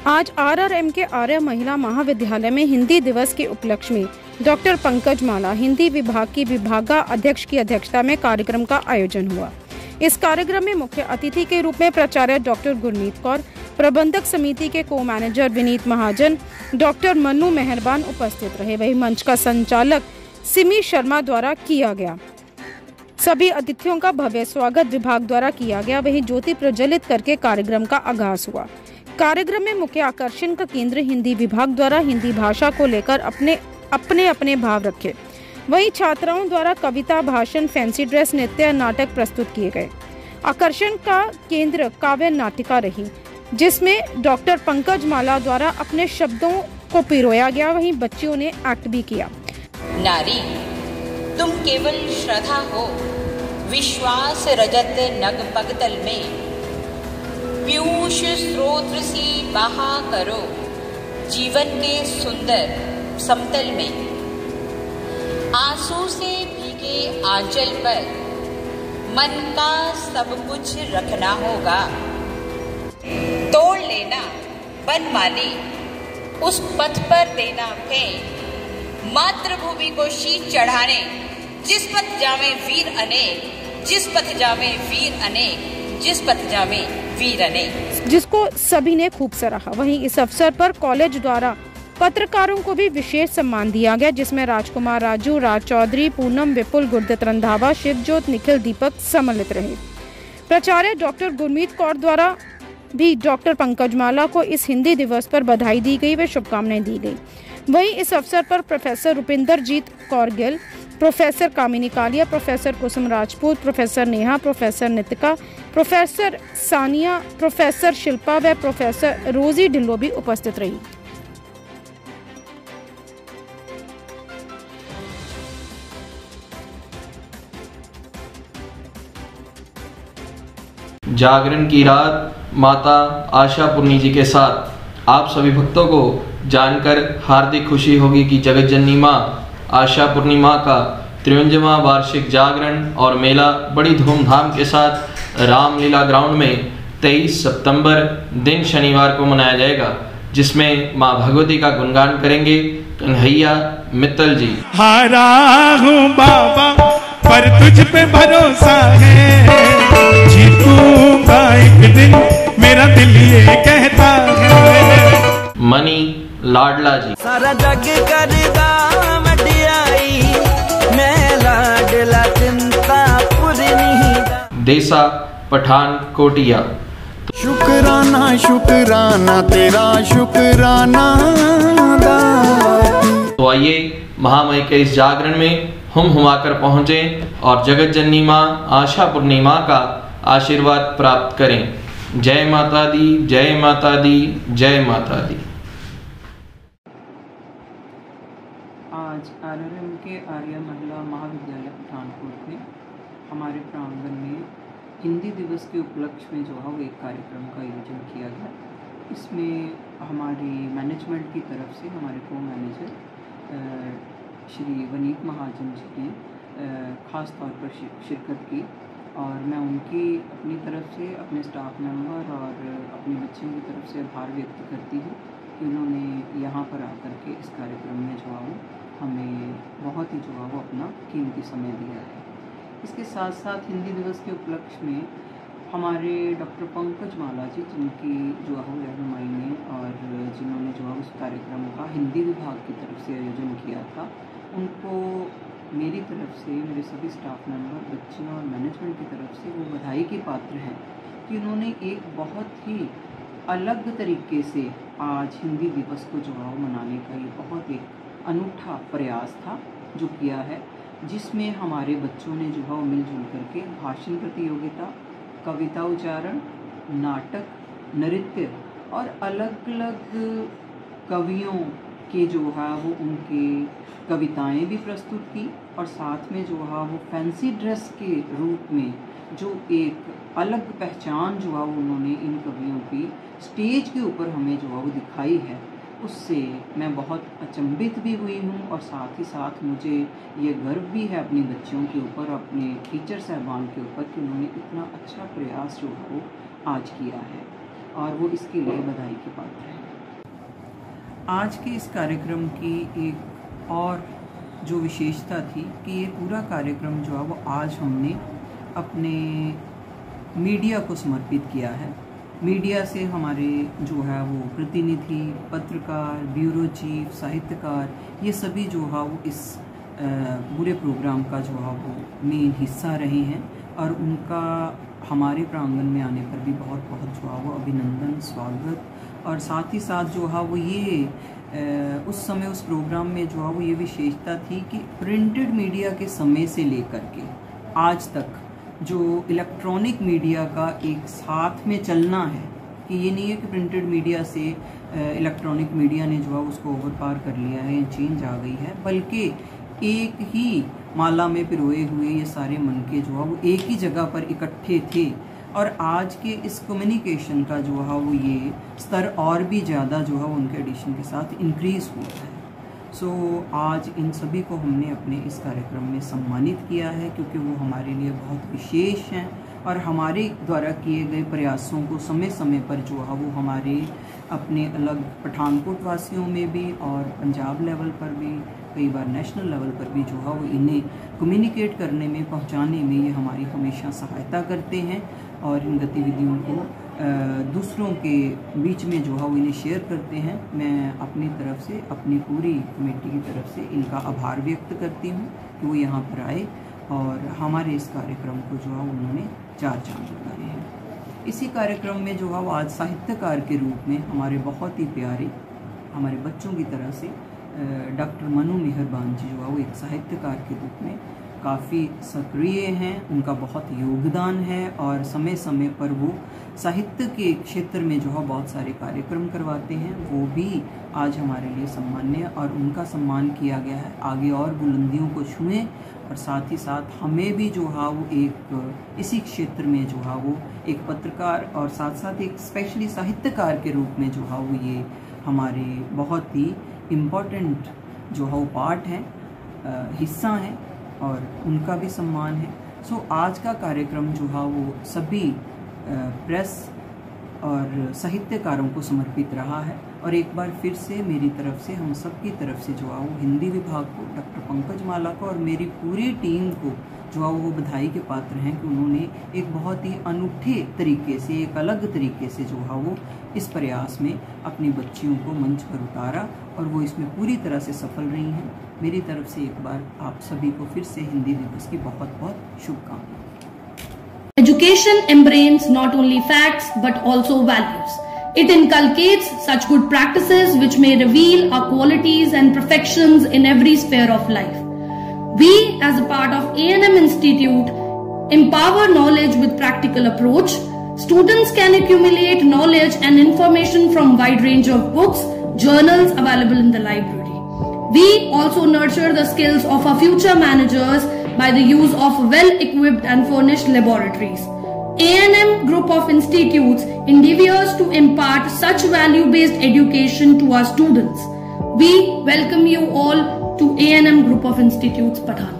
आज आरआरएम के आर्य महिला महाविद्यालय में हिंदी दिवस के उपलक्ष्य में डॉक्टर पंकज माला हिंदी विभाग की विभागा अध्यक्ष की अध्यक्षता में कार्यक्रम का आयोजन हुआ। इस कार्यक्रम में मुख्य अतिथि के रूप में प्राचार्य डॉक्टर गुरमीत कौर, प्रबंधक समिति के को मैनेजर विनीत महाजन, डॉक्टर मन्नू मेहरबान उपस्थित रहे। वही मंच का संचालक सिमी शर्मा द्वारा किया गया। सभी अतिथियों का भव्य स्वागत विभाग द्वारा किया गया। वही ज्योति प्रज्वलित करके कार्यक्रम का आगाज हुआ। कार्यक्रम में मुख्य आकर्षण का केंद्र हिंदी विभाग द्वारा हिंदी भाषा को लेकर अपने भाव रखे। वहीं छात्राओं द्वारा कविता, भाषण, फैंसी ड्रेस, नृत्य, नाटक प्रस्तुत किए गए। आकर्षण का केंद्र काव्य नाटिका रही, जिसमें डॉक्टर पंकज माला द्वारा अपने शब्दों को पिरोया गया। वहीं बच्चियों ने एक्ट भी किया। नारी तुम केवल श्रद्धा हो, विश्वास रजत नग पगतल में, पीयूष स्रोत सी बहा करो जीवन के सुंदर समतल में। आंसू से भीगे आंचल पर मन का सब कुछ रखना होगा। तोड़ लेना बनमाली उस पथ पर देना फेंक, मातृभूमि को शीश चढ़ाने जिस पथ जावे वीर अनेक, जिस पथ जावे वीर अनेक, जिस पथ जावे वीर अनेक, जिसको सभी ने खूब सराहा। वहीं इस अवसर पर कॉलेज द्वारा पत्रकारों को भी विशेष सम्मान दिया गया, जिसमें राजकुमार राजू, राज चौधरी, पूनम, विपुल, गुरदत्त रंधावा, शिवजोत, निखिल, दीपक सम्मिलित रहे। प्राचार्य डॉक्टर गुरमीत कौर द्वारा भी डॉक्टर पंकज माला को इस हिंदी दिवस पर बधाई दी गई व शुभकामनाएं दी गई। वहीं इस अवसर पर professor Rupinderjit Kaur Gill, professor Kamini Kalia, professor Kusum Rajput, professor Neha, professor Nitika, professor Sania, professor Shilpa व प्रोफेसर रोजी ढिल्लो भी उपस्थित रही। जागरण की रात माता आशा पूर्णी जी के साथ आप सभी भक्तों को जानकर हार्दिक खुशी होगी कि जगत जननी माँ आशा पूर्णिमा का 53वां वार्षिक जागरण और मेला बड़ी धूमधाम के साथ रामलीला ग्राउंड में 23 सितंबर दिन शनिवार को मनाया जाएगा, जिसमें माँ भगवती का गुणगान करेंगे कन्हैया मित्तल जी। हारा हूँ बाबा पर तुझ पे भरोसा है, जीतूंगा एक दिन मेरा दिल ये कहता है। मनी लाडला जी। सारा जग करदा मडियाई, मैं लाडला चिंता पूरी नहीं। देसा पठान कोटिया। शुक्राना शुक्राना तेरा शुक्राना। तो आइए महामय के इस जागरण में हम हुमाकर पहुँचे और जगत जननी माँ आशा पूर्णिमा का आशीर्वाद प्राप्त करें। जय माता दी, जय माता दी, जय माता दी। आज आरआरएम के आर्य महिला महाविद्यालय पठानकोट में हमारे प्रांगण में हिंदी दिवस के उपलक्ष्य में जो है वो एक कार्यक्रम का आयोजन किया गया। इसमें हमारी मैनेजमेंट की तरफ से हमारे को मैनेजर श्री विनीत महाजन जी ने ख़ास तौर पर शिरकत की और मैं उनकी अपनी तरफ से, अपने स्टाफ मेंबर और अपनी बच्चियों की तरफ से आभार व्यक्त करती हूँ कि उन्होंने यहाँ पर आकर के इस कार्यक्रम में जो है वो हमें बहुत ही जो है वो अपना कीमती समय दिया है। इसके साथ साथ हिंदी दिवस के उपलक्ष्य में हमारे डॉक्टर पंकज माला जी, जिनकी जो है रहनुमाई में और जिन्होंने जो है उस कार्यक्रम का हिंदी विभाग की तरफ से आयोजन किया था, उनको मेरी तरफ से, मेरे सभी स्टाफ मेंबर, बच्चियों और मैनेजमेंट की तरफ से वो बधाई के पात्र हैं कि उन्होंने एक बहुत ही अलग तरीके से आज हिंदी दिवस को जो है मनाने का ये बहुत एक अनूठा प्रयास था जो किया है, जिसमें हमारे बच्चों ने जो है मिलजुल करके भाषण प्रतियोगिता, कविता उच्चारण, नाटक, नृत्य और अलग अलग कवियों के जो है वो उनके कविताएं भी प्रस्तुत की और साथ में जो है वो फैंसी ड्रेस के रूप में जो एक अलग पहचान जो है उन्होंने इन कवियों की स्टेज के ऊपर हमें जो है वो दिखाई है, उससे मैं बहुत अचंभित भी हुई हूँ और साथ ही साथ मुझे ये गर्व भी है अपनी बच्चियों के ऊपर, अपने टीचर साहबान के ऊपर कि उन्होंने इतना अच्छा प्रयास जो है वो आज किया है। और वो इसके लिए बधाई के पात्र हैं। आज के इस कार्यक्रम की एक और जो विशेषता थी कि ये पूरा कार्यक्रम जो है वो आज हमने अपने मीडिया को समर्पित किया है। मीडिया से हमारे जो है वो प्रतिनिधि, पत्रकार, ब्यूरो चीफ, साहित्यकार, ये सभी जो है वो इस पूरे प्रोग्राम का जो है वो मेन हिस्सा रहे हैं और उनका हमारे प्रांगण में आने पर भी बहुत बहुत जो है वो अभिनंदन, स्वागत। और साथ ही साथ जो है वो ये उस समय उस प्रोग्राम में जो है वो ये विशेषता थी कि प्रिंटेड मीडिया के समय से लेकर के आज तक जो इलेक्ट्रॉनिक मीडिया का एक साथ में चलना है, कि ये नहीं है कि प्रिंटेड मीडिया से इलेक्ट्रॉनिक मीडिया ने जो है उसको ओवर पार कर लिया है, चेंज आ गई है, बल्कि एक ही माला में पिरोए हुए ये सारे मनके जो है वो एक ही जगह पर इकट्ठे थे। और आज के इस कम्युनिकेशन का जो है वो ये स्तर और भी ज़्यादा जो है वो उनके एडिशन के साथ इंक्रीज़ हुआ है। सो आज इन सभी को हमने अपने इस कार्यक्रम में सम्मानित किया है, क्योंकि वो हमारे लिए बहुत विशेष हैं और हमारे द्वारा किए गए प्रयासों को समय समय पर जो है वो हमारे अपने अलग पठानकोट वासियों में भी और पंजाब लेवल पर भी, कई बार नेशनल लेवल पर भी जो है वो इन्हें कम्युनिकेट करने में, पहुंचाने में ये हमारी हमेशा सहायता करते हैं और इन गतिविधियों को दूसरों के बीच में जो है वो इन्हें शेयर करते हैं। मैं अपनी तरफ से, अपनी पूरी कमेटी की तरफ से इनका आभार व्यक्त करती हूँ कि वो यहाँ पर आए और हमारे इस कार्यक्रम को जो है उन्होंने 4 चांद लगाए हैं। इसी कार्यक्रम में जो है वो आज साहित्यकार के रूप में हमारे बहुत ही प्यारे, हमारे बच्चों की तरह से डॉक्टर मनु मेहरबान जी जो है वो एक साहित्यकार के रूप में काफ़ी सक्रिय हैं। उनका बहुत योगदान है और समय समय पर वो साहित्य के क्षेत्र में जो है बहुत सारे कार्यक्रम करवाते हैं। वो भी आज हमारे लिए सम्मान्य और उनका सम्मान किया गया है। आगे और बुलंदियों को छुएं और साथ ही साथ हमें भी जो है वो एक इसी क्षेत्र में जो है वो एक पत्रकार और साथ साथ एक स्पेशली साहित्यकार के रूप में जो है वो ये हमारे बहुत ही इम्पोर्टेंट जो है वो पार्ट है, हिस्सा है और उनका भी सम्मान है। सो आज का कार्यक्रम जो है वो सभी प्रेस और साहित्यकारों को समर्पित रहा है और एक बार फिर से मेरी तरफ से, हम सब की तरफ से जो है वो हिंदी विभाग को, डॉक्टर पंकज माला को और मेरी पूरी टीम को जो है वो बधाई के पात्र हैं कि उन्होंने एक बहुत ही अनूठे तरीके से, एक अलग तरीके से जो है वो इस प्रयास में अपनी बच्चियों को मंच पर उतारा और वो इसमें पूरी तरह से सफल रही हैं। मेरी तरफ से एक बार आप सभी को फिर से हिंदी दिवस की बहुत बहुत शुभकामनाएं। Education embraces not only facts but also values. It inculcates such good practices which may reveal our qualities and perfections in every sphere of life. We, as a part of A&M Institute, empower knowledge with practical approach. Students can accumulate knowledge and information from wide range of books, journals available in the library. We also nurture the skills of our future managers by the use of well-equipped and furnished laboratories. A&M Group of Institutes endeavors to impart such value-based education to our students. We welcome you all to A&M Group of Institutes, Pathan.